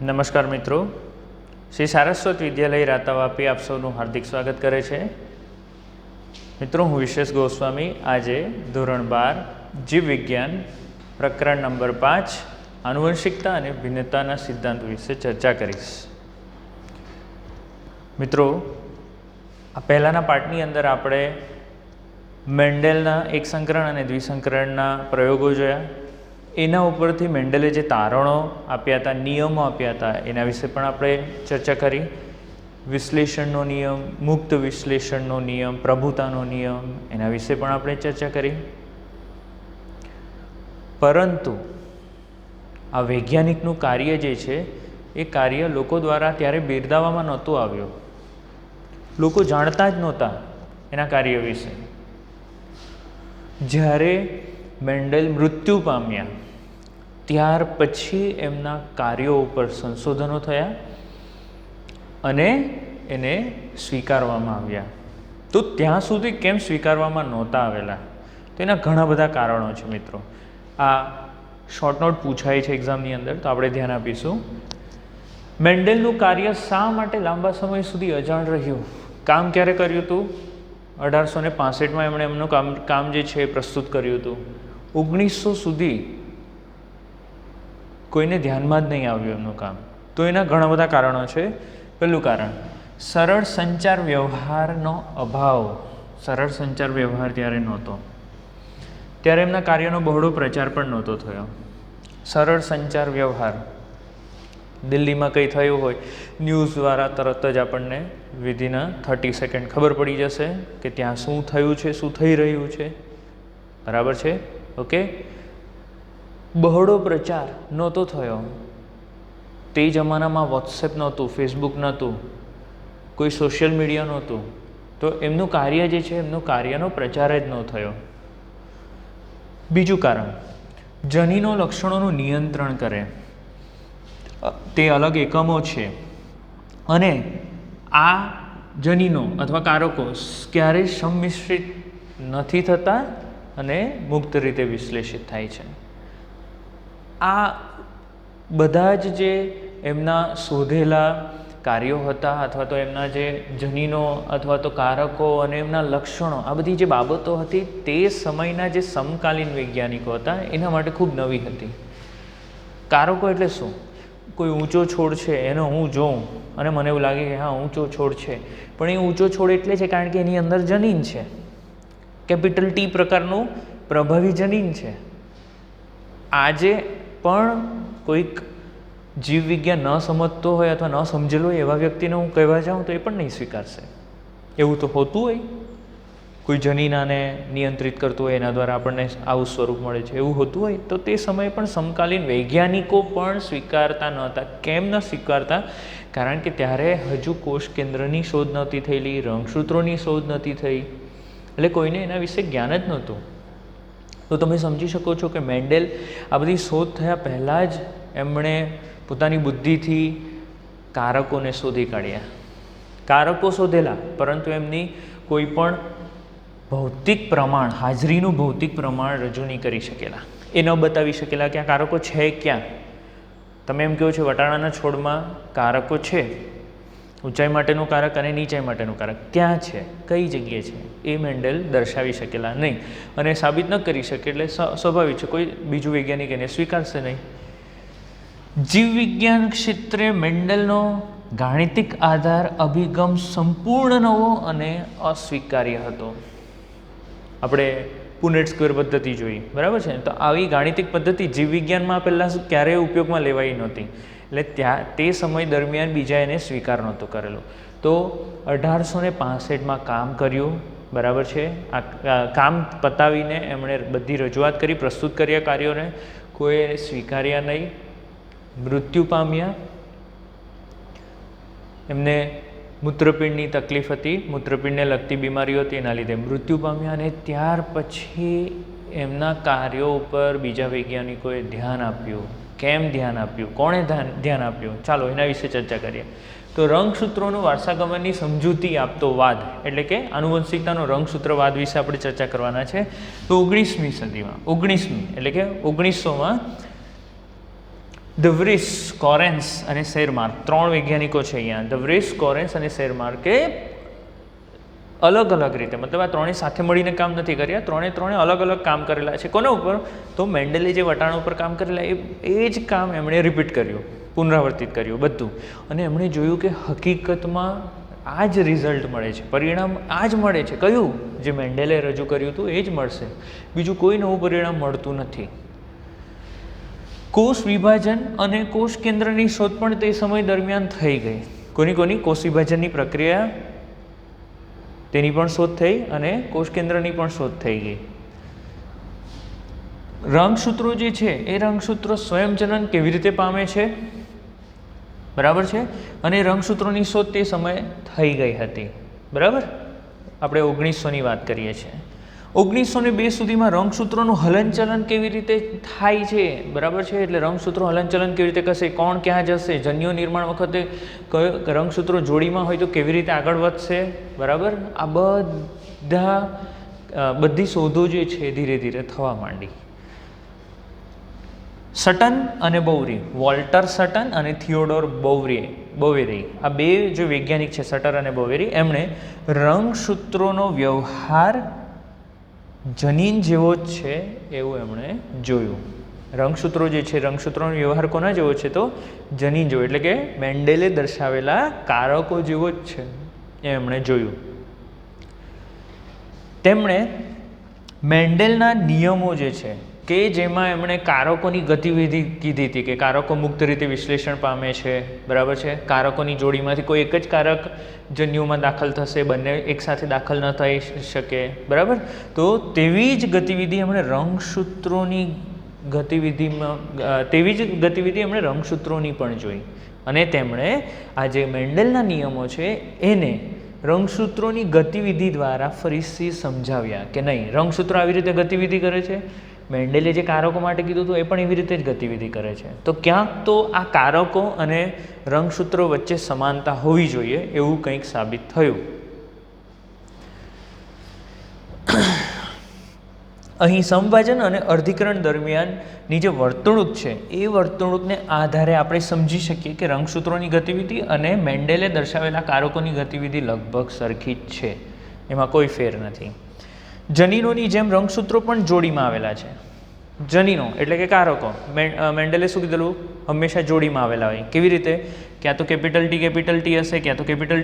નમસ્કાર મિત્રો, શ્રી સારસ્વત વિદ્યાલય રાતાવાપી આપ સૌનું હાર્દિક સ્વાગત કરે છે. મિત્રો, હું વિશેષ ગોસ્વામી આજે ધોરણ 12 જીવ વિજ્ઞાન પ્રકરણ નંબર 5 આનુવંશિકતા અને ભિન્નતાના સિદ્ધાંત વિશે ચર્ચા કરીશ. મિત્રો, આ પહેલાંના પાઠની અંદર આપણે મેન્ડેલના એક સંકરણ અને દ્વિસંકરણના પ્રયોગો જોયા. એના ઉપરથી મેન્ડલે જે તારણો આપ્યા હતા, નિયમો આપ્યા હતા, એના વિશે પણ આપણે ચર્ચા કરી. વિશ્લેષણનો નિયમ, મુક્ત વિશ્લેષણનો નિયમ, પ્રભુતાનો નિયમ, એના વિશે પણ આપણે ચર્ચા કરી. પરંતુ આ વૈજ્ઞાનિકનું કાર્ય જે છે એ કાર્ય લોકો દ્વારા ત્યારે બિરદાવવામાં નહોતું આવ્યું. લોકો જાણતા જ નહોતા એના કાર્ય વિશે. જ્યારે મેન્ડેલ મૃત્યુ પામ્યા ત્યાર પછી એમના કાર્યો ઉપર સંશોધનો થયા અને એને સ્વીકારવામાં આવ્યા. તો ત્યાં સુધી કેમ સ્વીકારવામાં નહોતા આવેલા? તો એના ઘણા બધા કારણો છે મિત્રો. આ શોર્ટ નોટ પૂછાય છે એક્ઝામની અંદર, તો આપણે ધ્યાન આપીશું. મેન્ડેલનું કાર્ય શા માટે લાંબા સમય સુધી અજાણ રહ્યું? કામ ક્યારે કર્યું હતું? 1865માં એમણે એમનું કામ જે છે એ પ્રસ્તુત કર્યું હતું. 1900 સુધી કોઈને ધ્યાનમાં જ નહીં આવ્યું એમનું કામ. તો એના ઘણા બધા કારણો છે. પહેલું કારણ, સરળ સંચાર વ્યવહારનો અભાવ. સરળ સંચાર વ્યવહાર ત્યારે નહોતો, ત્યારે એમના કાર્યનો બહોળો પ્રચાર પણ નહોતો થયો. સરળ સંચાર વ્યવહાર, દિલ્હીમાં કંઈ થયું હોય, ન્યૂઝ દ્વારા તરત જ આપણને વિધિના 30 સેકન્ડ ખબર પડી જશે કે ત્યાં શું થયું છે, શું થઈ રહ્યું છે. બરાબર છે? ઓકે. બહોળો પ્રચાર નહોતો થયો. તે જમાનામાં વોટ્સએપ નહોતું, ફેસબુક નહોતું, કોઈ સોશિયલ મીડિયા નહોતું. તો એમનું કાર્ય જે છે, એમનું કાર્યનો પ્રચાર જ ન થયો. બીજું કારણ, જનીનો લક્ષણોનું નિયંત્રણ કરે તે અલગ એકમો છે અને આ જનીનો અથવા કારકો ક્યારેય સંમિશ્રિત નથી થતા અને મુક્ત રીતે વિશ્લેષિત થાય છે. આ બધા જ જે એમના શોધેલા કાર્યો હતા અથવા તો એમના જે જનીનો અથવા તો કારકો અને એમના લક્ષણો, આ બધી જે બાબતો હતી તે સમયના જે સમકાલીન વૈજ્ઞાનિકો હતા એના માટે ખૂબ નવી હતી. કારકો એટલે શું? કોઈ ઊંચો છોડ છે, એનો હું જોઉં અને મને એવું લાગે કે હા ઊંચો છોડ છે, પણ એ ઊંચો છોડ એટલે છે કારણ કે એની અંદર જનીન છે, કેપિટલ T પ્રકારનું પ્રભાવી જનીન છે. આજે પણ કોઈક જીવ વિજ્ઞાન ન સમજતો હોય અથવા ન સમજેલો હોય એવા વ્યક્તિને હું કહેવા જાઉં તો એ પણ નહીં સ્વીકારશે. એવું તો હોતું હોય, કોઈ જનીનાને નિયંત્રિત કરતું હોય એના દ્વારા આપણને આવું સ્વરૂપ મળે છે, એવું હોતું હોય. તો તે સમયે પણ સમકાલીન વૈજ્ઞાનિકો પણ સ્વીકારતા નહોતા. કેમ ન સ્વીકારતા? કારણ કે ત્યારે હજુ કોષ કેન્દ્રની શોધ નહોતી થયેલી, રંગસૂત્રોની શોધ નહોતી થઈ, એટલે કોઈને એના વિશે જ્ઞાન જ નહોતું. તો તમે સમજી શકો છો કે મેન્ડેલ આ બધી શોધ થયા પહેલાં જ એમણે પોતાની બુદ્ધિથી કારકોને શોધી કાઢ્યા. કારકો શોધેલા, પરંતુ એમની કોઈ પણ ભૌતિક પ્રમાણ, હાજરીનું ભૌતિક પ્રમાણ રજૂ નહીં કરી શકેલા. એ ન બતાવી શકેલા કે આ કારકો છે ક્યાં. તમે એમ કહો છો વટાણાના છોડમાં કારકો છે, ઊંચાઈ માટેનું કારક અને નીચાઈ માટેનું કારક ક્યાં છે, કઈ જગ્યાએ છે, એ મેન્ડેલ દર્શાવી શકેલા નહીં અને સાબિત ન કરી શકે. એટલે સ્વાભાવિક છે કોઈ બીજું વૈજ્ઞાનિક એને સ્વીકારશે નહીં. જીવ વિજ્ઞાન ક્ષેત્રે મેન્ડેલનો ગાણિતિક આધાર અભિગમ સંપૂર્ણ નવો અને અસ્વીકાર્ય હતો. આપણે પુનેટ સ્ક્વેર પદ્ધતિ જોઈ, બરાબર છે? તો આવી ગાણિતિક પદ્ધતિ જીવ વિજ્ઞાનમાં પહેલાં ક્યારેય ઉપયોગમાં લેવાઈ નહોતી. એટલે તે સમય દરમિયાન બીજા એને સ્વીકાર નહોતો કરેલો. તો 1865માં કામ કર્યું, બરાબર છે? આ કામ પતાવીને એમણે બધી રજૂઆત કરી, પ્રસ્તુત કર્યા કાર્યોને, કોઈ સ્વીકાર્યા નહીં. મૃત્યુ પામ્યા. એમને મૂત્રપિંડની તકલીફ હતી, મૂત્રપિંડને લગતી બીમારીઓ હતી, એના લીધે મૃત્યુ પામ્યા. અને ત્યાર પછી એમના કાર્યો ઉપર બીજા વૈજ્ઞાનિકોએ ધ્યાન આપ્યું. કેમ ધ્યાન આપ્યું? કોણે ધ્યાન આપ્યું? ચાલો એના વિશે ચર્ચા કરીએ. તો રંગસૂત્રોનું વારસાગમનની સમજૂતી આપતો વાદ, એટલે કે આનુવંશિકતાનો રંગસૂત્રવાદ વિશે આપણે ચર્ચા કરવાના છે. તો 19મી સદીમાં, 19મી એટલે કે 1900માં ધ વ્રિસ, કોરેન્સ અને શેરમાર્ક 3 વૈજ્ઞાનિકો છે અહીંયા. ધ વ્રિસ, કોરેન્સ અને શેરમાર્કે અલગ અલગ રીતે, મતલબ આ ત્રણે સાથે મળીને કામ નથી કર્યા, ત્રણે અલગ અલગ કામ કરેલા છે. કોના ઉપર? તો મેન્ડલે જે વટાણા ઉપર કામ કરેલા એ જ કામ એમણે રિપીટ કર્યું, પુનરાવર્તિત કર્યું બધું. અને એમણે જોયું કે હકીકતમાં આ જ રિઝલ્ટ મળે છે, પરિણામ આ જ મળે છે. કયું? જે મેન્ડેલે રજૂ કર્યું હતું એ જ મળશે, બીજું કોઈ નવું પરિણામ મળતું નથી. કોષ વિભાજન અને કોષ કેન્દ્રની શોધ પણ તે સમય દરમિયાન થઈ ગઈ. કોની? કોષ વિભાજનની પ્રક્રિયા, તેની પણ શોધ થઈ અને કોષ કેન્દ્રની પણ શોધ થઈ ગઈ. રંગસૂત્રો જે છે એ રંગસૂત્રો સ્વયંજનન કેવી રીતે પામે છે, બરાબર છે, અને રંગસૂત્રોની શોધ તે સમયે થઈ ગઈ હતી. બરાબર, આપણે 1900ની વાત કરીએ છીએ. 1902 સુધીમાં રંગસૂત્રોનું હલનચલન કેવી રીતે થાય છે, બરાબર છે, એટલે રંગસૂત્રો હલનચલન કેવી રીતે કરશે, કોણ ક્યાં જશે, જન્યુ નિર્માણ વખતે કયો રંગસૂત્રો જોડીમાં હોય તો કેવી રીતે આગળ વધશે, બરાબર, આ બધી શોધો જે છે ધીરે ધીરે થવા માંડી. સટન અને બોવરી, વોલ્ટર સટન અને થિયોડોર બોવેરી, આ બે જે વૈજ્ઞાનિક છે, સટર અને બોવેરી, એમણે રંગસૂત્રોનો વ્યવહાર જનીન જેવો જ છે એવું એમણે જોયું. રંગસૂત્રો જે છે, રંગસૂત્રોનો વ્યવહાર કોના જેવો છે? તો જનીન જેવો, એટલે કે મેન્ડેલે દર્શાવેલા કારકો જેવો જ છે એ એમણે જોયું. તેમણે મેન્ડેલના નિયમો જે છે કે જેમાં એમણે કારકોની ગતિવિધિ કીધી હતી કે કારકો મુક્ત રીતે વિશ્લેષણ પામે છે, બરાબર છે, કારકોની જોડીમાંથી કોઈ એક જ કારક જન્યુમાં દાખલ થશે, બંને એકસાથે દાખલ ન થઈ શકે, બરાબર. તો તેવી જ ગતિવિધિ એમણે રંગસૂત્રોની ગતિવિધિ એમણે રંગસૂત્રોની પણ જોઈ. અને તેમણે આ જે મેન્ડેલના નિયમો છે એને રંગસૂત્રોની ગતિવિધિ દ્વારા ફરીથી સમજાવ્યા કે નહીં, રંગસૂત્રો આવી રીતે ગતિવિધિ કરે છે, મેન્ડેલે જે કારકો માટે કીધું હતું એ પણ એવી રીતે જ ગતિવિધિ કરે છે. તો ક્યાંક તો આ કારકો અને રંગસૂત્રો વચ્ચે સમાનતા હોવી જોઈએ એવું કંઈક સાબિત થયું. અહીં સમભાજન અને અર્ધીકરણ દરમિયાનની જે વર્તણૂક છે એ વર્તણૂકને આધારે આપણે સમજી શકીએ કે રંગસૂત્રોની ગતિવિધિ અને મેન્ડેલે દર્શાવેલા કારકોની ગતિવિધિ લગભગ સરખી જ છે, એમાં કોઈ ફેર નથી. જનીનોની જેમ રંગસૂત્રો પણ જોડીમાં આવેલા છે. જનીનો એટલે કે કારકો, મેન્ડેલે શું કીધેલું? હંમેશા જોડીમાં આવેલા હોય. કેવી રીતે? ક્યાં તો કેપિટલ ટી હશે, ક્યાં તો કેપિટલ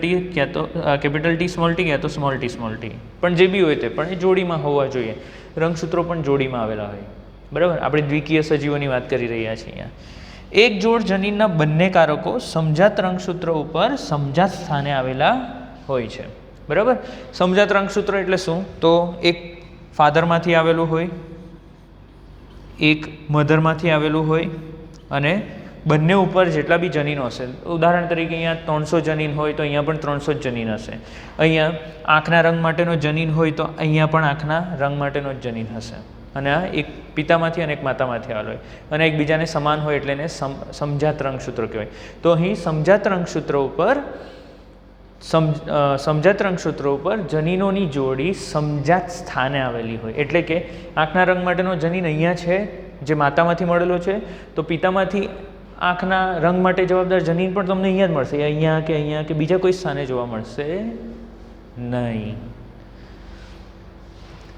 ટી સ્મોલ ટી, ક્યાં તો સ્મોલ ટી, પણ જે બી હોય તે પણ એ જોડીમાં હોવા જોઈએ. રંગસૂત્રો પણ જોડીમાં આવેલા હોય, બરાબર. આપણે દ્વિકીય સજીવોની વાત કરી રહ્યા છીએ અહીંયા. એક જોડ જનીનના બંને કારકો સમજાત રંગસૂત્ર ઉપર સમજાત સ્થાને આવેલા હોય છે, બરાબર. સમજાત રંગસૂત્ર એટલે શું? તો એક ફાધરમાંથી આવેલું હોય, એક મધરમાંથી આવેલું હોય, અને બંને ઉપર જેટલા બી જનીનો હશે, ઉદાહરણ તરીકે અહીંયા 300 જનીન હોય તો અહીંયા પણ 300 જ જનીન હશે. અહીંયા આંખના રંગ માટેનો જનીન હોય તો અહીંયા પણ આંખના રંગ માટેનો જ જનીન હશે. અને આ એક પિતામાંથી અને એક માતામાંથી આવેલો હોય, અને એકબીજાને સમાન હોય એટલે એને સમજાત રંગસૂત્ર કહેવાય. તો અહીં સમજાત રંગસૂત્રો ઉપર જનીનોની જોડી સમજાત સ્થાને આવેલી હોય, એટલે કે આંખના રંગ માટેનો જનીન અહીંયા છે જે માતામાંથી મળેલો છે, તો પિતામાંથી આંખના રંગ માટે જવાબદાર જનીન પણ તમને અહીંયા જ મળશે, અહીંયા કે બીજા કોઈ સ્થાને જોવા મળશે નહીં.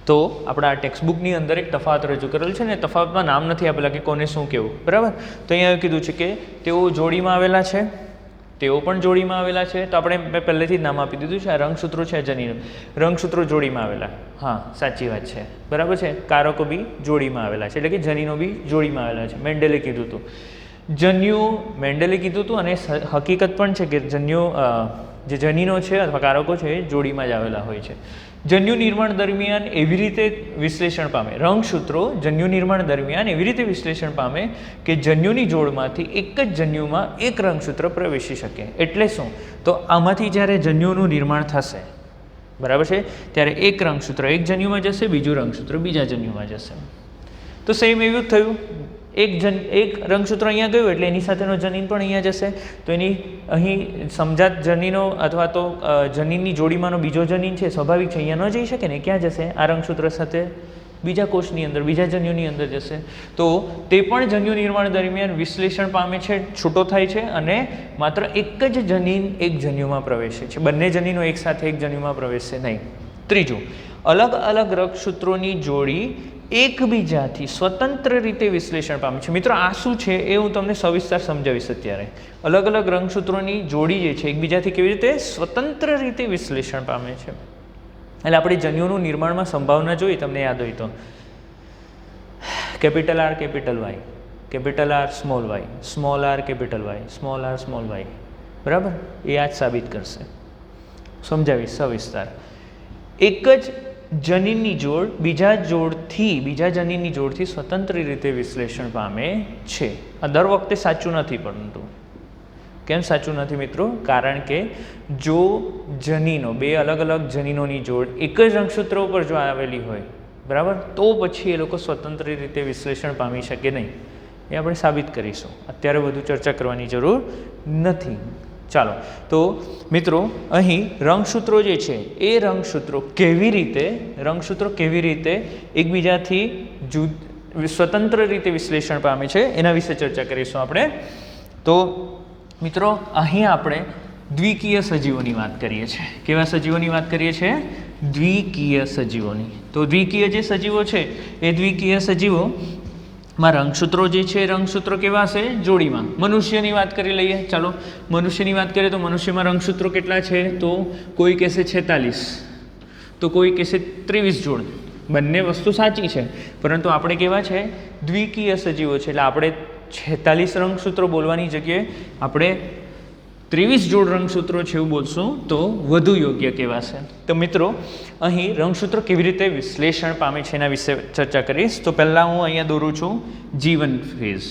તો આપણા આ ટેક્સ્ટબુકની અંદર એક તફાવત રજૂ કરેલ છે ને, તફાવતમાં નામ નથી આપેલા કે કોને શું કહેવું, બરાબર. તો અહીંયા કીધું છે કે તેઓ જોડીમાં આવેલા છે, તેઓ પણ જોડીમાં આવેલા છે. તો આપણે પહેલેથી જ નામ આપી દીધું છે. આ રંગસૂત્રો છે, જનીનો, રંગસૂત્રો જોડીમાં આવેલા, હા સાચી વાત છે, બરાબર છે. કારકો બી જોડીમાં આવેલા છે, એટલે કે જનીનો બી જોડીમાં આવેલા છે. મેન્ડેલે કીધું હતું મેન્ડેલે કીધું હતું, અને હકીકત પણ છે કે જે જનીનો છે અથવા કારકો છે એ જોડીમાં જ આવેલા હોય છે. જન્યુ નિર્માણ દરમિયાન એવી રીતે વિશ્લેષણ પામે, રંગસૂત્રો જન્યુ નિર્માણ દરમિયાન એવી રીતે વિશ્લેષણ પામે કે જન્યુની જોડમાંથી એક જ જન્યુમાં એક રંગસૂત્ર પ્રવેશી શકે. એટલે શું? તો આમાંથી જ્યારે જન્યુનું નિર્માણ થશે, બરાબર છે, ત્યારે એક રંગસૂત્ર એક જન્યુમાં જશે, બીજું રંગસૂત્ર બીજા જન્યુમાં જશે. તો સેમ એવું જ થયું, એક રંગસૂત્ર અહીંયા ગયું એટલે એની સાથેનો જનીન પણ અહીંયા જશે. તો અહીં સમજાત જનીનો અથવા તો જનીનની જોડીમાંનો બીજો જનીન છે, સ્વાભાવિક છે, અહીંયા ન જઈ શકે ને, ક્યાં જશે? આ રંગસૂત્ર સાથે બીજા કોષની અંદર, બીજા જન્યુની અંદર જશે તો તે પણ જન્યુ નિર્માણ દરમિયાન વિશ્લેષણ પામે છે, છૂટો થાય છે અને માત્ર એક જ જનીન એક જન્યુમાં પ્રવેશે છે. બંને જનીનો એકસાથે એક જન્યુમાં પ્રવેશશે નહીં. ત્રીજું, અલગ અલગ રંગસૂત્રોની જોડી એકબીજાથી સ્વતંત્ર રીતે વિશ્લેષણ પામે છે. મિત્રો આ શું છે એ હું તમને સવિસ્તાર સમજાવીશ અત્યારે. અલગ અલગ રંગસૂત્રોની જોડી જે છે એકબીજાથી કેવી રીતે સ્વતંત્ર રીતે વિશ્લેષણ પામે છે. એટલે આપણે જન્યુનું નિર્માણમાં સંભાવના જોઈ, તમને યાદ હોય તો capital R capital Y, capital R small Y, small R capital Y, small R small Y, બરાબર. એ આ જ સાબિત કરશે, સમજાવીશ સવિસ્તાર. એક જ જનીનની જોડ બીજા જનીનની જોડથી સ્વતંત્ર રીતે વિશ્લેષણ પામે છે. આ દર વખતે સાચું નથી, પરંતુ કેમ સાચું નથી મિત્રો? કારણ કે જો જનીનો, બે અલગ અલગ જનીનોની જોડ એક જ રંગસૂત્ર ઉપર જો આવેલી હોય, બરાબર, તો પછી એ લોકો સ્વતંત્ર રીતે વિશ્લેષણ પામી શકે નહીં. એ આપણે સાબિત કરીશું, અત્યારે વધુ ચર્ચા કરવાની જરૂર નથી. ચાલો, તો મિત્રો અહીં રંગસૂત્રો જે છે એ રંગસૂત્રો કેવી રીતે એકબીજાથી સ્વતંત્ર રીતે વિશ્લેષણ પામે છે એના વિશે ચર્ચા કરીશું આપણે. તો મિત્રો અહીં આપણે દ્વિકીય સજીવોની વાત કરીએ છીએ. કેવા સજીવોની વાત કરીએ છીએ? દ્વિકીય સજીવોની. તો દ્વિકીય જે સજીવો છે એ દ્વિકીય સજીવોમાં રંગસૂત્રો જે છે રંગસૂત્રો કેવા છે? જોડીમાં. મનુષ્યની વાત કરી લઈએ. ચાલો મનુષ્યની વાત કરીએ તો મનુષ્યમાં રંગસૂત્રો કેટલા છે? તો કોઈ કહેશે 46, તો કોઈ કહેશે 23 જોડ. બંને વસ્તુ સાચી છે, પરંતુ આપણે કેવા છે? દ્વિકીય સજીવો છે. એટલે આપણે 46 રંગસૂત્રો બોલવાની જગ્યાએ આપણે 23 જોડ રંગસૂત્રો છે એવું બોલશું તો વધુ યોગ્ય કહેવાશે. તો મિત્રો અહીં રંગસૂત્રો કેવી રીતે વિશ્લેષણ પામે છે એના વિશે ચર્ચા કરીશ. તો પહેલાં હું અહીંયા દોરું છું જીવન ફેઝ,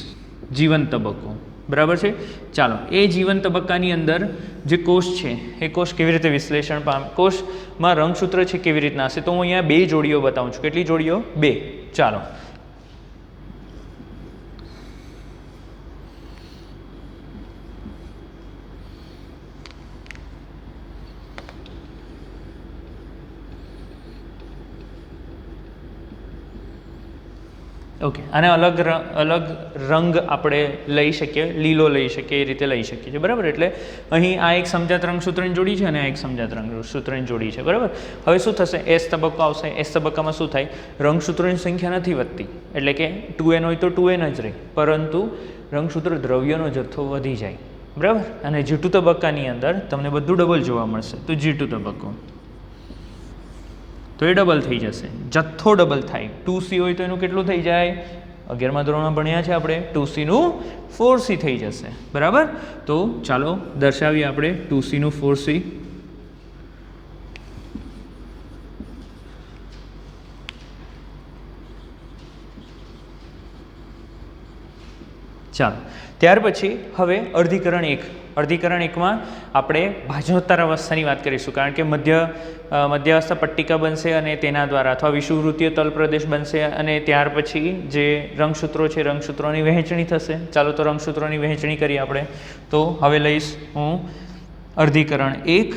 જીવન તબક્કો, બરાબર છે. ચાલો, એ જીવન તબક્કાની અંદર જે કોષ છે એ કોષ કેવી રીતે વિશ્લેષણ પામે, કોષમાં રંગસૂત્ર છે કેવી રીતના હશે, તો હું અહીંયા 2 જોડીઓ બતાવું છું. કેટલી જોડીઓ? 2. ચાલો, ઓકે. આને અલગ રંગ આપણે લઈ શકીએ, લીલો લઈ શકીએ, એ રીતે લઈ શકીએ છીએ, બરાબર. એટલે અહીં આ એક સમજાત રંગસૂત્રની જોડી છે અને આ એક સમજાત રંગસૂત્રની જોડી છે, બરાબર. હવે શું થશે? એસ તબક્કો આવશે. એસ તબક્કામાં શું થાય? રંગસૂત્રોની સંખ્યા નથી વધતી, એટલે કે 2n હોય તો 2n જ રહે, પરંતુ રંગસૂત્ર દ્રવ્યનો જથ્થો વધી જાય, બરાબર. અને G2 તબક્કાની અંદર તમને બધું ડબલ જોવા મળશે. તો G2 તબક્કો, તો એ ડબલ થઈ જશે, જથ્થો ડબલ થાય. 2C હોય તો એનું કેટલું થઈ જાય? 11મા ધોરણમાં ભણ્યા છે આપણે, 2C નું 4C થઈ જશે, બરાબર. તો ચાલો દર્શાવીએ આપણે 2C નું 4C. ચાલો, ત્યાર પછી હવે અર્ધીકરણ 1. અર્ધીકરણ 1માં આપણે ભાજનોત્તર અવસ્થાની વાત કરીશું, કારણ કે મધ્યાવસ્થા પટ્ટિકા બનશે અને તેના દ્વારા અથવા વિષુવવૃત્તીય તલ પ્રદેશ બનશે અને ત્યાર પછી જે રંગસૂત્રો છે રંગસૂત્રોની વહેંચણી થશે. ચાલો તો રંગસૂત્રોની વહેંચણી કરીએ આપણે. તો હવે લઈશ હું અર્ધીકરણ 1.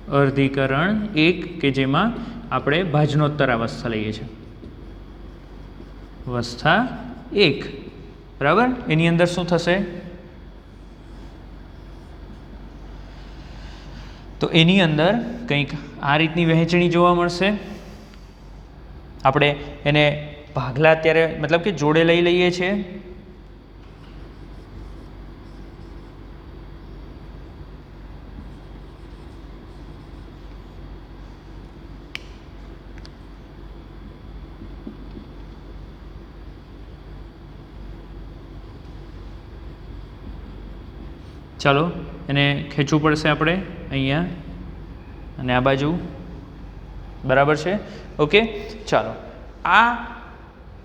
અર્ધીકરણ 1 કે જેમાં આપણે ભાજનોત્તર અવસ્થા લઈએ છીએ, અવસ્થા 1, બરાબર. એની અંદર શું થશે? તો એની અંદર કંઈક આ રીતની વહેંચણી જોવા મળશે. આપણે એને ભાગલા અત્યારે મતલબ કે જોડે લઈ લઈએ છીએ. ચાલો એને ખેંચવું પડશે આપણે અહીંયા અને આ બાજુ, બરાબર છે. ઓકે, ચાલો. આ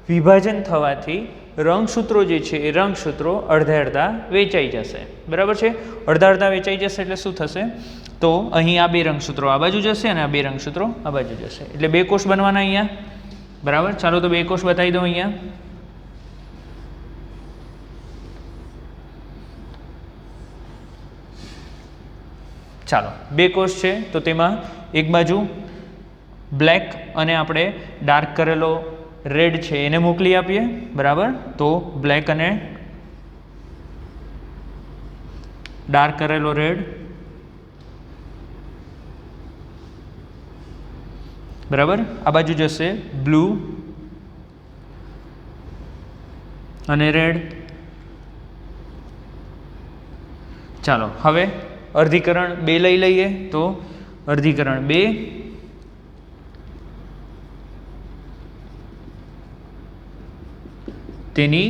વિભાજન થવાથી રંગસૂત્રો જે છે એ રંગસૂત્રો અડધા વેચાઈ જશે, બરાબર છે. અડધા વેચાઈ જશે એટલે શું થશે? તો અહીં આ 2 રંગસૂત્રો આ બાજુ જશે અને આ 2 રંગસૂત્રો આ બાજુ જશે, એટલે 2 કોષ બનવાના અહીંયા, બરાબર. ચાલો તો 2 કોષ બતાવી દઉં અહીંયા. ચાલો, 2 કોષ છે તો તેમાં એક બાજુ બ્લેક અને આપણે ડાર્ક કરેલો રેડ છે એને મોકલી આપીએ, બરાબર. તો બ્લેક અને ડાર્ક કરેલો રેડ, બરાબર. આ બાજુ જશે બ્લુ અને રેડ. ચાલો હવે અર્ધીકરણ 2 લઈ લઈએ. તો અર્ધીકરણ 2 તેની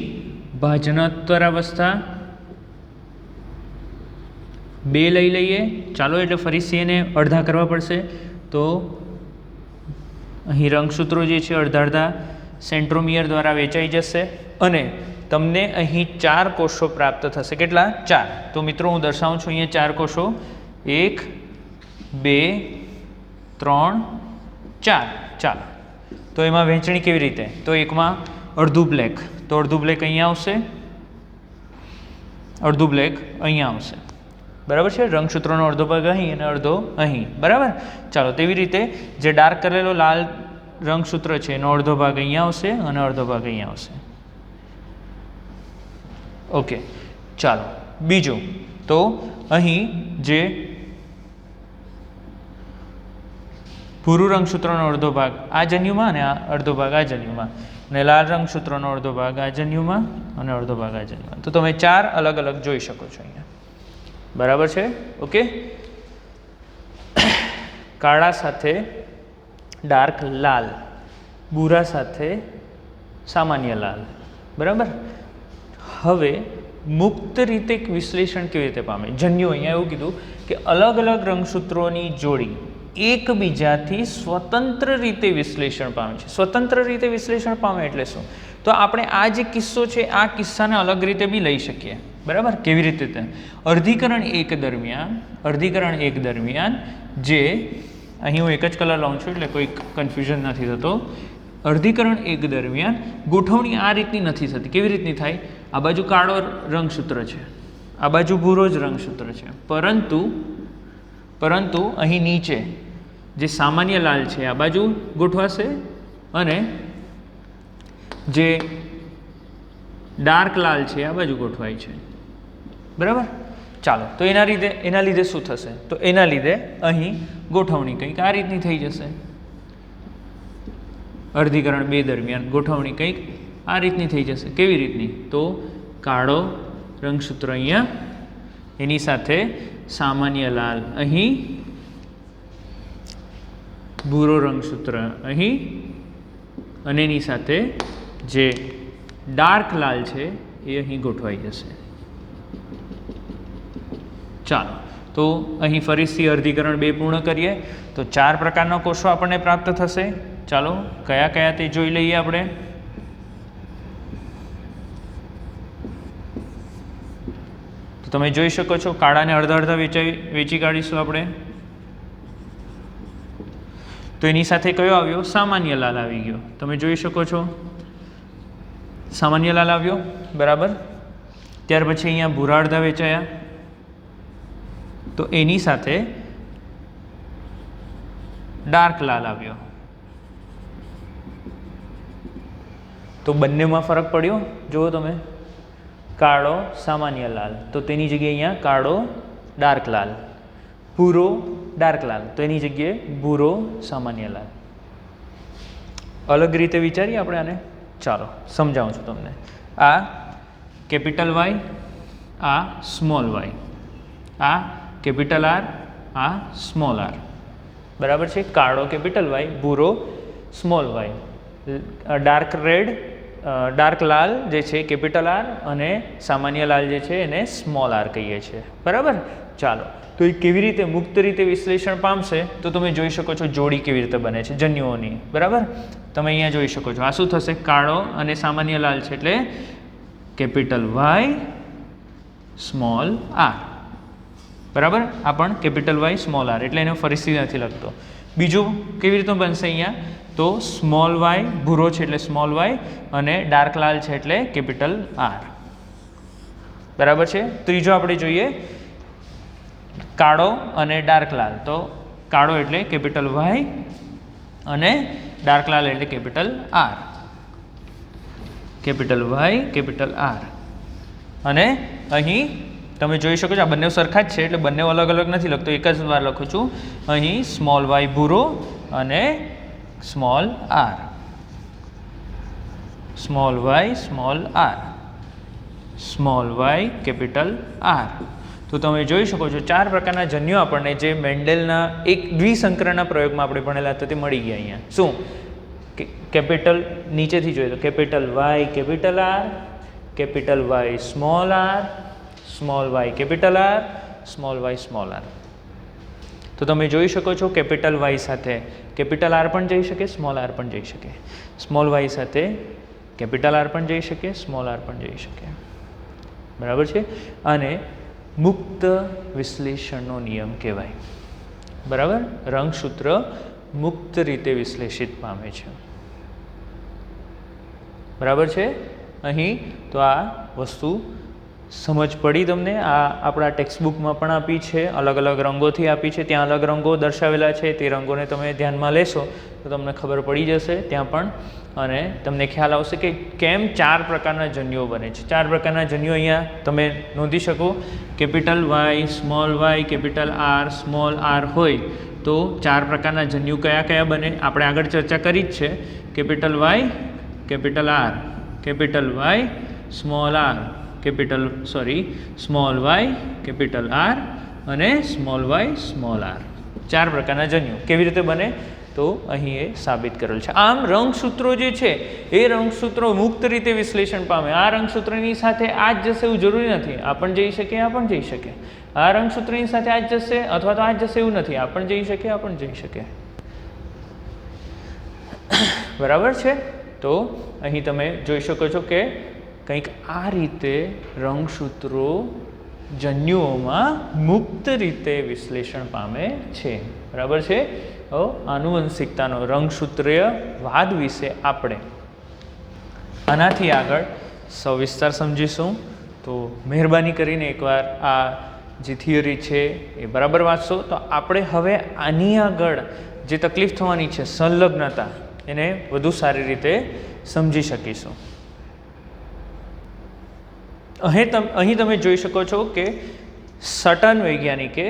ભાજનાત્તર અવસ્થા 2 લઈ લઈએ. ચાલો એટલે ફરીથી એને અડધા કરવા પડશે. તો અહીં રંગસૂત્રો જે છે અડધા અડધા સેન્ટ્રોમિયર દ્વારા વેચાઈ જશે અને તમને અહીં 4 કોષો પ્રાપ્ત થશે. કેટલા? 4. તો મિત્રો હું દર્શાવું છું અહીંયા 4 કોષો. 1 2 3 4. ચાલો તો એમાં વહેંચણી કેવી રીતે? તો એકમાં અડધું બ્લેક, તો અડધું બ્લેક અહીંયા આવશે, અડધું બ્લેક અહીંયા આવશે, બરાબર છે. રંગસૂત્રોનો અડધો ભાગ અહીં અને અડધો અહીં, બરાબર. ચાલો તેવી રીતે જે ડાર્ક કરેલો લાલ રંગસૂત્ર છે એનો અડધો ભાગ અહીંયા આવશે અને અડધો ભાગ અહીંયા આવશે. ઓકે, ચાલો બીજું. તો અહીં જે ભૂરું રંગસૂત્રનો અડધો ભાગ આ જન્યુમાં અને આ અડધો ભાગ આ જન્યુમાં, અને લાલ રંગસૂત્રનો અડધો ભાગ આ જન્યુમાં અને અડધો ભાગ આ જન્યુમાં. તો તમે 4 અલગ અલગ જોઈ શકો છો અહીંયા, બરાબર છે. ઓકે, કાળા સાથે ડાર્ક લાલ, ભૂરા સાથે સામાન્ય લાલ, બરાબર. હવે મુક્ત રીતે વિશ્લેષણ કેવી રીતે પામે? જન્યુ અહીંયા એવું કીધું કે અલગ અલગ રંગસૂત્રોની જોડી એકબીજાથી સ્વતંત્ર રીતે વિશ્લેષણ પામે છે. સ્વતંત્ર રીતે વિશ્લેષણ પામે એટલે શું? તો આપણે આ જે કિસ્સો છે આ કિસ્સાને અલગ રીતે બી લઈ શકીએ, બરાબર. કેવી રીતે? અર્ધીકરણ 1 દરમિયાન જે અહીં હું એક જ કલર લાવું છું એટલે કોઈ કન્ફ્યુઝન નથી થતો. અર્ધીકરણ 1 દરમિયાન ગોઠવણી આ રીતની નથી થતી. કેવી રીતની થાય? આ બાજુ કાળો રંગસૂત્ર છે, આ બાજુ ભૂરો જ રંગસૂત્ર છે, પરંતુ અહીં નીચે જે સામાન્ય લાલ છે આ બાજુ ગોઠવાશે અને જે ડાર્ક લાલ છે આ બાજુ ગોઠવાય છે, બરાબર. ચાલો તો એના લીધે શું થશે? તો એના લીધે અહીં ગોઠવણી કંઈક આ રીતની થઈ જશે. અર્ધીકરણ 2 દરમિયાન ગોઠવણી કંઈક આ રીતની થઈ જશે. કેવી રીતની? તો કાળો રંગસૂત્ર અહીંયા, એની સાથે સામાન્ય લાલ અહીં, ભૂરો રંગસૂત્ર અહીં અને એની સાથે જે ડાર્ક લાલ છે એ અહીં ગોઠવાઈ જશે. ચાલો તો અહીં ફરીથી અર્ધીકરણ 2 પૂર્ણ કરીએ. તો 4 પ્રકારના કોષો આપણને પ્રાપ્ત થશે. ચાલો કયા કયા તે જોઈ લઈએ આપણે. તો તમે જોઈ શકો છો કાળાને અડધા અડધા વેચી કાઢીશું આપણે. તો એની સાથે કયો આવ્યો? સામાન્ય લાલ આવી ગયો. તમે જોઈ શકો છો સામાન્ય લાલ આવ્યો, બરાબર. ત્યાર પછી અહીંયા ભૂરા અડધા વેચાયા, તો એની સાથે ડાર્ક લાલ આવ્યો. તો બંનેમાં ફરક પડ્યો. જુઓ તમે, કાળો સામાન્ય લાલ, તો તેની જગ્યાએ અહીંયા કાળો ડાર્ક લાલ, ભૂરો ડાર્ક લાલ, તો એની જગ્યાએ ભૂરો સામાન્ય લાલ. અલગ રીતે વિચારીએ આપણે આને. ચાલો સમજાવું છું તમને. આ કેપિટલ વાય, આ સ્મોલ વાય, આ કેપિટલ આર, આ સ્મોલ આર, બરાબર છે. કાળો કેપિટલ વાય, ભૂરો small Y, dark red dark લાલ જે છે કેપિટલ આર અને સામાન્ય લાલ જે છે એને સ્મોલ આર કહીએ છીએ, બરાબર. ચાલો તો એ કેવી રીતે મુક્ત રીતે વિશ્લેષણ પામશે? તો તમે જોઈ શકો છો જોડી કેવી રીતે બને છે જન્યુઓની, બરાબર. તમે અહીંયા જોઈ શકો છો. આ શું થશે? કાળો અને સામાન્ય લાલ છે એટલે કેપિટલ વાય સ્મોલ આર, બરાબર. આ પણ કેપિટલ વાય સ્મોલ આર એટલે એને ફરીથી નથી લખતો. બીજું કેવી રીતે બનશે અહીંયા? તો સ્મોલ વાય, ભૂરો છે એટલે સ્મોલ વાય અને ડાર્ક લાલ છે એટલે કેપિટલ આર, બરાબર છે. ત્રીજો આપણે જોઈએ કાળો અને ડાર્ક લાલ. તો કાળો એટલે કેપિટલ વાય અને ડાર્ક લાલ એટલે capital R, capital Y capital R. અને અહીં તમે જોઈ શકો છો આ બંને સરખા જ છે એટલે બંને અલગ અલગ નથી લખતો, એક જ વાર લખું છું. અહીં સ્મોલ વાય ભૂરો અને small R, small Y small R, small Y capital R. તો તમે જોઈ શકો છો 4 પ્રકારના જન્યો આપણને જે મેન્ડેલના એક દ્વિસંકરણના પ્રયોગમાં આપણે ભણેલા હતા તે મળી ગયા અહીંયા. શું કેપિટલ નીચેથી જોઈએ તો capital Y capital R, capital Y small R, small Y capital R, small Y small R. તો તમે જોઈ શકો છો કેપિટલ વાય સાથે કેપિટલ આર પણ જઈ શકે, સ્મોલ આર પણ જઈ શકે. સ્મોલ વાય સાથે કેપિટલ આર પણ જઈ શકે, સ્મોલ આર પણ જઈ શકે. બરાબર છે. અને મુક્ત વિશ્લેષણનો નિયમ કહેવાય. બરાબર. રંગસૂત્ર મુક્ત રીતે વિશ્લેષિત પામે છે. બરાબર છે. અહીં તો આ વસ્તુ સમજ પડી તમને. આ આપણા ટેક્સ્ટબુકમાં પણ આપી છે, અલગ અલગ રંગોથી આપી છે, ત્યાં અલગ રંગો દર્શાવેલા છે. તે રંગોને તમે ધ્યાનમાં લેશો તો તમને ખબર પડી જશે ત્યાં પણ, અને તમને ખ્યાલ આવશે કે કેમ 4 પ્રકારના જન્યો બને છે. 4 પ્રકારના જન્યો અહીંયા તમે નોંધી શકો. Capital Y, small Y, capital R, small R હોય તો 4 પ્રકારના જન્યુ કયા કયા બને આપણે આગળ ચર્ચા કરી જ છે. Capital Y capital R, capital Y small R, small Y capital R અને સ્મોલ વાય સ્મોલ આર. 4 પ્રકારના જન્યો કેવી રીતે બને તો અહીં એ સાબિત કરેલ છે. આમ રંગસૂત્રો જે છે એ રંગસૂત્રો મુક્ત રીતે વિશ્લેષણ પામે. આ રંગસૂત્રની સાથે આ જ જશે એવું જરૂરી નથી. આ પણ જઈ શકે, આ પણ જઈ શકે. આ રંગસૂત્રની સાથે આ જ જશે અથવા તો આ જ જશે એવું નથી. આ પણ જઈ શકે, આ પણ જઈ શકે. બરાબર છે. તો અહીં તમે જોઈ શકો છો કે કંઈક આ રીતે રંગસૂત્રો જન્યુઓમાં મુક્ત રીતે વિશ્લેષણ પામે છે. બરાબર છે. આનુવંશિકતાનો રંગસૂત્રીય વાદ વિશે આપણે આનાથી આગળ સવિસ્તાર સમજીશું. તો મહેરબાની કરીને એકવાર આ જે થિયરી છે એ બરાબર વાંચશો તો આપણે હવે આની આગળ જે તકલીફ થવાની છે સંલગ્નતા એને વધુ સારી રીતે સમજી શકીશું. અહીં તમે જોઈ શકો છો કે સટન વૈજ્ઞાનિકે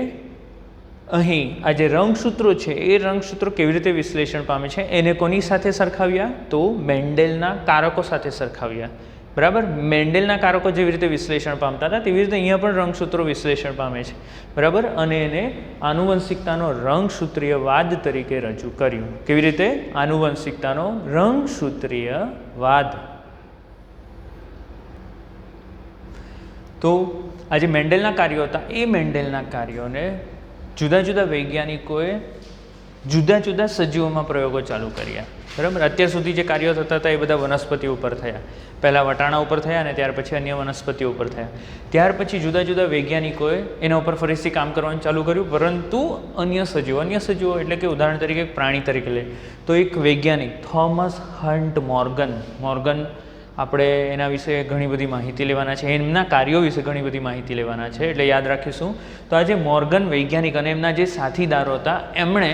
અહીં આ જે રંગસૂત્રો છે એ રંગસૂત્રો કેવી રીતે વિશ્લેષણ પામે છે એને કોની સાથે સરખાવ્યા તો મેન્ડેલના કારકો સાથે સરખાવ્યા. બરાબર. મેન્ડેલના કારકો જેવી રીતે વિશ્લેષણ પામતા હતા તેવી રીતે અહીંયા પણ રંગસૂત્રો વિશ્લેષણ પામે છે. બરાબર. અને એને આનુવંશિકતાનો રંગસૂત્રીય વાદ તરીકે રજૂ કર્યું. કેવી રીતે? આનુવંશિકતાનો રંગસૂત્રીય વાદ. તો આ જે મેન્ડેલના કાર્યો હતા એ મેન્ડેલના કાર્યોને જુદા જુદા વૈજ્ઞાનિકોએ જુદા જુદા સજીવોમાં પ્રયોગો ચાલુ કર્યા. બરાબર. અત્યાર સુધી જે કાર્યો થતા હતા એ બધા વનસ્પતિઓ ઉપર થયા. પહેલાં વટાણા ઉપર થયા અને ત્યાર પછી અન્ય વનસ્પતિઓ ઉપર થયા. ત્યાર પછી જુદા જુદા વૈજ્ઞાનિકોએ એના ઉપર ફરીથી કામ કરવાનું ચાલુ કર્યું. પરંતુ અન્ય સજીવો એટલે કે ઉદાહરણ તરીકે પ્રાણી તરીકે લે તો એક વૈજ્ઞાનિક થોમસ હન્ટ મોર્ગન આપણે એના વિશે ઘણી બધી માહિતી લેવાના છે. એમના કાર્યો વિશે ઘણી બધી માહિતી લેવાના છે એટલે યાદ રાખીશું. તો આ જે મોર્ગન વૈજ્ઞાનિક અને એમના જે સાથીદારો હતા એમણે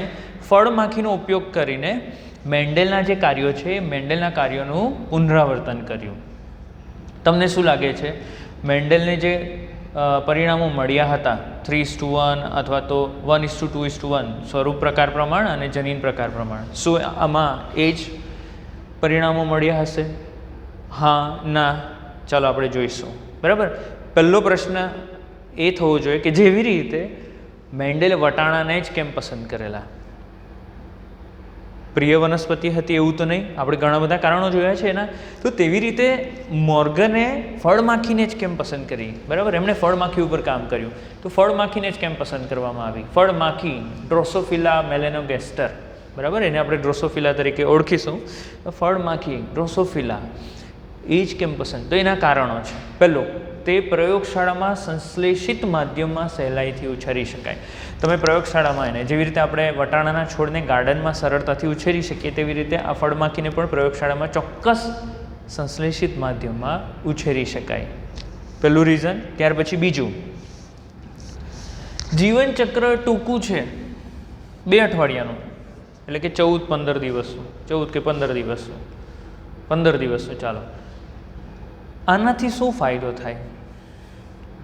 ફળમાખીનો ઉપયોગ કરીને મેન્ડેલના જે કાર્યો છે એ મેન્ડેલના કાર્યોનું પુનરાવર્તન કર્યું. તમને શું લાગે છે મેન્ડેલને જે પરિણામો મળ્યા હતા 3:1 અથવા તો 1:2:1 સ્વરૂપ પ્રકાર પ્રમાણ અને જનીન પ્રકાર પ્રમાણ, શું આમાં એ જ પરિણામો મળ્યા હશે? હા, ના? ચાલો આપણે જોઈશું. બરાબર. પહેલો પ્રશ્ન એ થવો જોઈએ કે જેવી રીતે મેન્ડેલે વટાણાને જ કેમ પસંદ કરેલા? પ્રિય વનસ્પતિ હતી એવું તો નહીં, આપણે ઘણા બધા કારણો જોયા છે એના. તો તેવી રીતે મોર્ગને ફળમાખીને જ કેમ પસંદ કરી? બરાબર. એમણે ફળમાખી ઉપર કામ કર્યું તો ફળમાખીને જ કેમ પસંદ કરવામાં આવી? ફળમાખી ડ્રોસોફિલા મેલેનોગેસ્ટર. બરાબર. એને આપણે ડ્રોસોફિલા તરીકે ઓળખીશું. ફળમાખી ડ્રોસોફિલા એ જ કેમ પસંદ? તો એના કારણો છે. પહેલું, તે પ્રયોગશાળામાં સંશ્લેષિત માધ્યમમાં સહેલાઈથી ઉછેરી શકાય. તમે પ્રયોગશાળામાં એને જેવી રીતે આપણે વટાણાના છોડને ગાર્ડનમાં સરળતાથી ઉછેરી શકીએ તેવી રીતે આ ફળમાખીને પણ પ્રયોગશાળામાં ચોક્કસ સંશ્લેષિત માધ્યમમાં ઉછેરી શકાય. પહેલું રીઝન. ત્યાર પછી બીજું, જીવનચક્ર ટૂંકું છે, 2 અઠવાડિયાનું. એટલે કે 14-15 દિવસનું, 14 કે 15 દિવસનું, 15 દિવસનું. ચાલો, આનાથી શું ફાયદો થાય?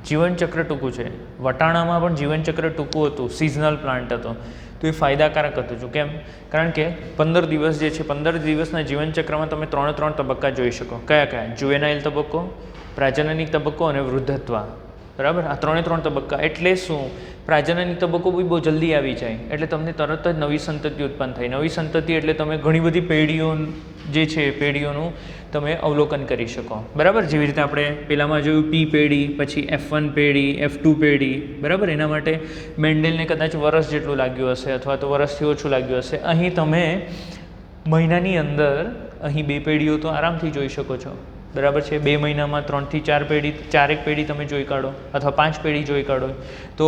જીવનચક્ર ટૂંકું છે. વટાણામાં પણ જીવનચક્ર ટૂંકું હતું, સિઝનલ પ્લાન્ટ હતો, તો એ ફાયદાકારક હતું. કેમ? કારણ કે 15 દિવસ જે છે, 15 દિવસના જીવનચક્રમાં તમે 3 તબક્કા જોઈ શકો. કયા કયા? જુવેનાઇલ તબક્કો, પ્રાજનનિક તબક્કો અને વૃદ્ધત્વ. બરાબર, આ 3 તબક્કા. એટલે શું? પ્રાજનનિક તબક્કો બી બહુ જલ્દી આવી જાય, એટલે તમને તરત જ નવી સંતતિ ઉત્પન્ન થાય. નવી સંતતિ એટલે તમે ઘણી બધી પેઢીઓ જે છે, પેઢીઓનું તમે અવલોકન કરી શકો. બરાબર, જેવી રીતે આપણે પહેલાંમાં જોયું P પેઢી, પછી F1 પેઢી, F2 પેઢી. બરાબર, એના માટે મેન્ડેલને કદાચ વર્ષ જેટલું લાગ્યું હશે, અથવા તો વર્ષથી ઓછું લાગ્યું હશે. અહીં તમે મહિનાની અંદર અહીં 2 પેઢીઓ તો આરામથી જોઈ શકો છો. બરાબર છે, 2 મહિનામાં 3 થી 4 પેઢી, 4 પેઢી તમે જોઈ કાઢો, અથવા 5 પેઢી જોઈ કાઢો. તો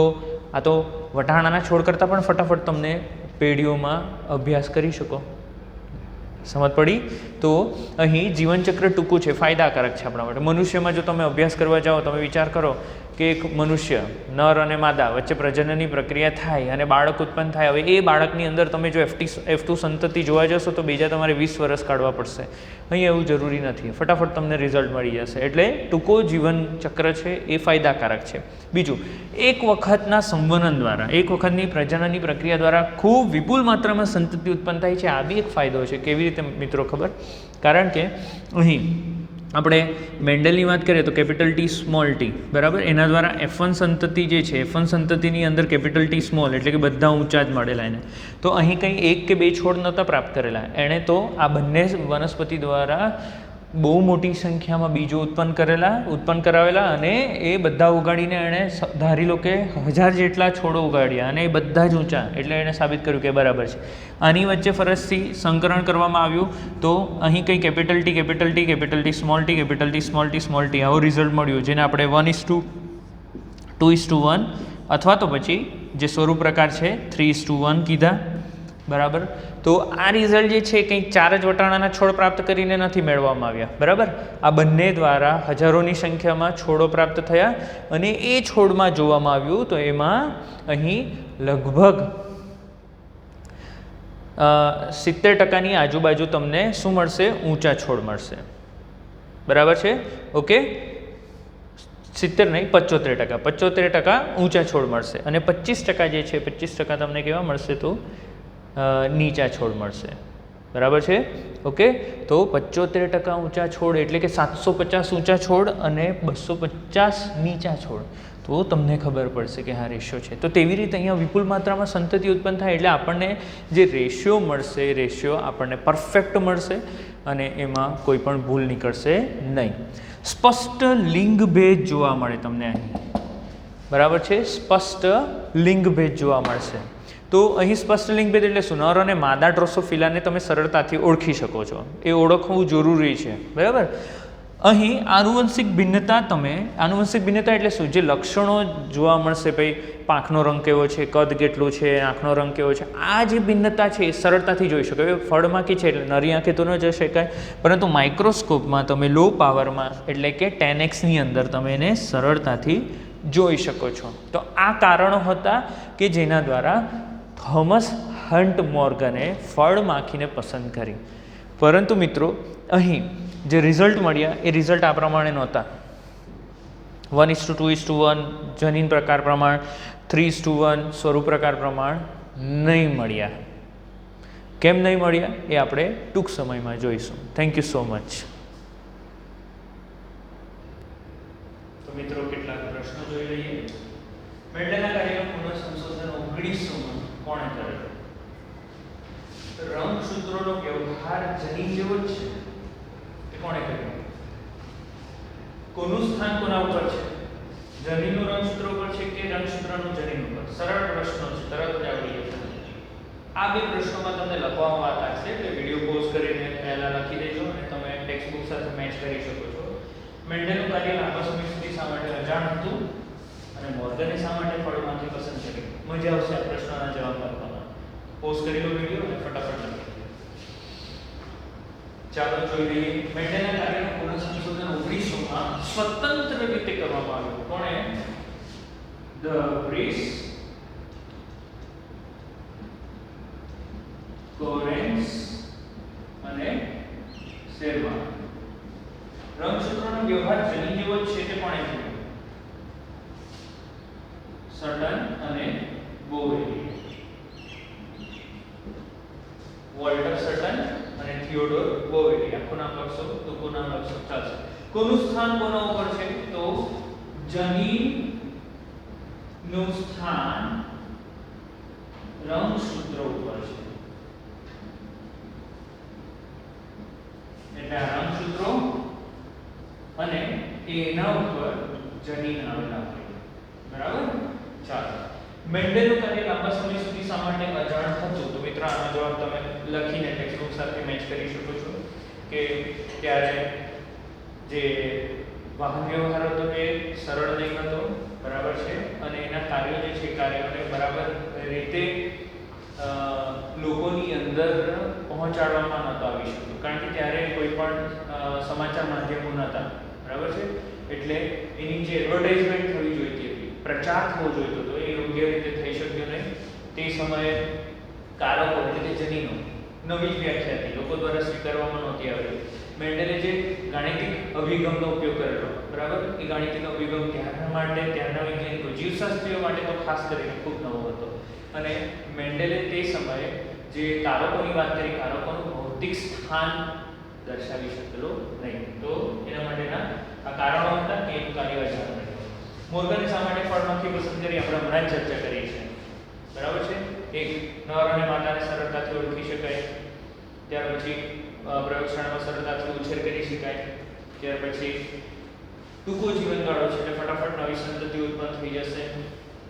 આ તો વટાણાના છોડ કરતાં પણ ફટાફટ તમને પેઢીઓમાં અભ્યાસ કરી શકો. સમજ પડી? તો અહીં જીવનચક્ર ટૂંકું છે, ફાયદાકારક છે આપણા માટે. મનુષ્યમાં જો તમે અભ્યાસ કરવા જાઓ, તમે વિચાર કરો કે એક મનુષ્ય, નર અને માદા વચ્ચે પ્રજનનની પ્રક્રિયા થાય અને બાળક ઉત્પન્ન થાય. હવે એ બાળકની અંદર તમે જો F2 સંતતિ જોવા જશો તો બીજા તમારે 20 વર્ષ કાઢવા પડશે. અહીં એવું જરૂરી નથી, ફટાફટ તમને રિઝલ્ટ મળી જશે. એટલે ટૂંકો જીવનચક્ર છે એ ફાયદાકારક છે. બીજું, એક વખતના સંવનન દ્વારા, એક વખતની પ્રજનનની પ્રક્રિયા દ્વારા ખૂબ વિપુલ માત્રામાં સંતતિ ઉત્પન્ન થાય છે. આ બી એક ફાયદો છે. કેવી રીતે મિત્રો? ખબર? કારણ કે અહીં આપણે મેન્ડલની વાત કરીએ તો T સ્મોલ t, બરાબર, એના દ્વારા F1 સંતતિ જે છે, F1 સંતતિની અંદર T સ્મોલ એટલે કે બધા ઊંચા જ મળેલા એને. તો અહીં કંઈ 1 કે 2 છોડ નહોતા પ્રાપ્ત કરેલા એણે, તો આ બંને વનસ્પતિ દ્વારા બહુ મોટી સંખ્યામાં બીજો ઉત્પન્ન કરાવેલા, અને એ બધા ઉગાડીને એણે ધારી લો કે 1000 જેટલા છોડો ઉગાડ્યા, અને એ બધા જ ઊંચા. એટલે એણે સાબિત કર્યું કે બરાબર છે. આની વચ્ચે ફરજથી સંકરણ કરવામાં આવ્યું, તો અહીં કંઈ T સ્મોલ t આવો રિઝલ્ટ મળ્યું, જેને આપણે 1:2:1 અથવા તો પછી જે સ્વરૂપ પ્રકાર છે 3:1 કીધા. બરાબર, તો આ રિઝલ્ટ જે છે કંઈક 4 જ વટાણાના છોડ પ્રાપ્ત કરીને નથી મેળવવામાં આવ્યા. બરાબર, આ બંને દ્વારા હજારોની સંખ્યામાં છોડો પ્રાપ્ત થયા, અને એ છોડમાં જોવામાં આવ્યું તો એમાં અહીં લગભગ 70% આજુબાજુ તમને શું મળશે? ઊંચા છોડ મળશે. બરાબર છે, ઓકે. 70 નહીં, 75% ઊંચા છોડ મળશે, અને 25% જે છે, 25% તમને કેવા મળશે? તો નીચા છોડ મળશે. બરાબર છે, ઓકે. તો 75% ઊંચા છોડ એટલે કે 750 ઊંચા છોડ અને 250 નીચા છોડ. તો તમને ખબર પડશે કે હા રેશિયો છે. તો તેવી રીતે અહીંયા વિપુલ માત્રામાં સંતતિ ઉત્પન્ન થાય, એટલે આપણને જે રેશિયો મળશે, એ રેશિયો આપણને પરફેક્ટ મળશે, અને એમાં કોઈ પણ ભૂલ નીકળશે નહીં. સ્પષ્ટ લિંગભેદ જોવા મળે તમને અહીં. બરાબર છે, સ્પષ્ટ લિંગભેદ જોવા મળશે. તો અહીં સ્પષ્ટ લિંગભેદ એટલે શું? નર અને માદા ડ્રોસોફિલાને તમે સરળતાથી ઓળખી શકો છો. એ ઓળખવું જરૂરી છે. બરાબર, અહીં આનુવંશિક ભિન્નતા એટલે શું? જે લક્ષણો જોવા મળશે, ભાઈ પાંખનો રંગ કેવો છે, કદ કેટલું છે, આંખનો રંગ કેવો છે, આ જે ભિન્નતા છે એ સરળતાથી જોઈ શકો. એ ફળમાંથી છે એટલે નરી આંખે તો ન જોઈ શકાય, પરંતુ માઇક્રોસ્કોપમાં તમે લો પાવરમાં એટલે કે 10x અંદર તમે એને સરળતાથી જોઈ શકો છો. તો આ કારણો હતા કે જેના દ્વારા થોમસ હન્ટ મોર્ગને ફળમાખીને પસંદ કરી. પરંતુ મિત્રો અહીં જે રિઝલ્ટ મળ્યા એ રિઝલ્ટ આ પ્રમાણે નહોતા. 1:2:1 જનીન પ્રકાર પ્રમાણ, 3:1 સ્વરૂપ પ્રકાર પ્રમાણ નહીં મળ્યા. કેમ નહીં મળ્યા એ આપણે ટૂંક સમયમાં જોઈશું. Thank you so much. તો મિત્રો કેટલાક પ્રશ્નો જોઈ લઈએ. મેન્ડલના કાર્યનું પુનઃસંશોધન 1900માં કોણે કરેલું? રંગસૂત્રોનો વ્યવહાર જનીન જેવો જ છે. એ કોણે કર્યું? કોનું સ્થાન કોના ઉપર છે? જનીનનું રંગસૂત્ર ઉપર છે કે રંગસૂત્રનું જનીન ઉપર? સરળ પ્રશ્નો છે, તરત જ આવડી જશે. આ બે પ્રશ્નોમાં તમને લખવામાં વાત આવશે, એટલે વિડીયો પોઝ કરીને પહેલા લખી દેજો, અને તમે ટેક્સ્ટ બુક સાથે મેચ કરી શકો છો. મેન્ડલનું કાર્ય લાંબા સમય સુધી શા માટે અજાણ હતું, અને મોર્ગને શા માટે ફળમાંથી પસંદ કર્યું? મજા આવશે આ પ્રશ્નોના જવાબ આપવામાં. પોઝ કરી લો વિડીયો અને ફટાફટ લખી. ચાલો જોઈ લઈએ. મેન્ડલના કાર્યનું પુનઃસંશોધન 1900માં સ્વતંત્ર રીતે કરવામાં આવ્યું. કોણે? ધ બ્રિસ કોહેરેન્સ અને શેરમા. રંગસૂત્રોનો વ્યવહાર જની જેવો જ છે તે કોણે કીધું? સટન અને બોવેલી. વોલ્ટર સટન અને થિયોડોર બોવેલી. આખું નામ લખશો, ટૂંકું નામ લખશો ચાલશે. કોનું સ્થાન કોના ઉપર છે? તો જનીન નું સ્થાન રંગસૂત્ર ઉપર છે. એટલે આ રંગસૂત્રો અને એના ઉપર જનીન આવેલા હોય. બરાબર? ચાલો. મેન્ડેલનું કાર્ય લાંબા સમય સુધી શા માટે અજાણ હતું? તો મિત્રો આનો જવાબ તમે લખીને ટેક્સ્ટબુક સાથે મેચ કરી શકો છો કે ત્યારે જે વાહન વ્યવહાર હતો એ સરળ નહીં હતો. બરાબર છે? અને એના કાર્યો જે છે કાર્યોને બરાબર રીતે લોકોની અંદર પહોંચાડવામાં નહોતો આવી શકતું, કારણ કે ત્યારે કોઈ પણ સમાચાર માધ્યમો નહોતા. બરાબર છે? એટલે એની જે એડવર્ટાઇઝમેન્ટ થવી જોઈતી હતી, પ્રચાર થવો જોઈતો હતો, એ યોગ્ય રીતે થઈ શક્યો નહીં. તે સમયે કારકો એટલે કે જનીનો નવી જ વ્યાખ્યા હતી, લોકો દ્વારા સ્વીકારવામાં નહોતી આવી. મેન્ડેલે જે ગાણિતિક અભિગમનો ઉપયોગ કરેલો, બરાબર, એ ગાણિતિક અભિગમ ત્યારના માટે, ત્યારના વૈજ્ઞાનિકો જીવશાસ્ત્રીઓ માટે તો ખાસ કરીને ખૂબ નવો હતો. અને મેન્ડેલે તે સમયે જે કારકોની વાત કરી, કારકોનું ભૌતિક સ્થાન દર્શાવી શકેલો નહીં. તો એના માટેના આ કારણો હતા કે એનું કાર્ય અજાણ રહ્યું. મોર્ગને શા માટે ફળમાંથી પસંદ કરી આપણે હમણાં જ ચર્ચા કરી છે. બરાબર છે? એક, નર અને માદાને સરળતાથી ઓળખી શકાય. ત્યાર પછી પ્રયોગશાળામાં સરળતાથી ઉછેર કરી શકાય. ત્યાર પછી ટૂંકો જીવનગાળો છે એટલે ફટાફટ નવી સંતતિ ઉત્પન્ન થઈ જશે.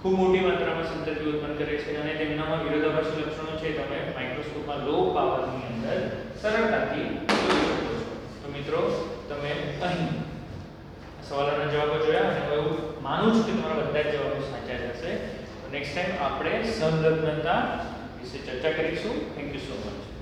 ખૂબ મોટી માત્રામાં સંતતિ ઉત્પન્ન કરે છે અને તેમનામાં વિરોધાભાસી લક્ષણો છે તમે માઇક્રોસ્કોપમાં લો પાવરની અંદર સરળતાથી જોઈ શકો છો. તો મિત્રો તમે અહીં સવાલોના જવાબો જોયા અને હું એવું માનું છું કે તમારા બધા જ જવાબો સાચા હશે. નેક્સ્ટ ટાઈમ આપણે સંલગ્નતા વિશે ચર્ચા કરીશું. Thank you so much.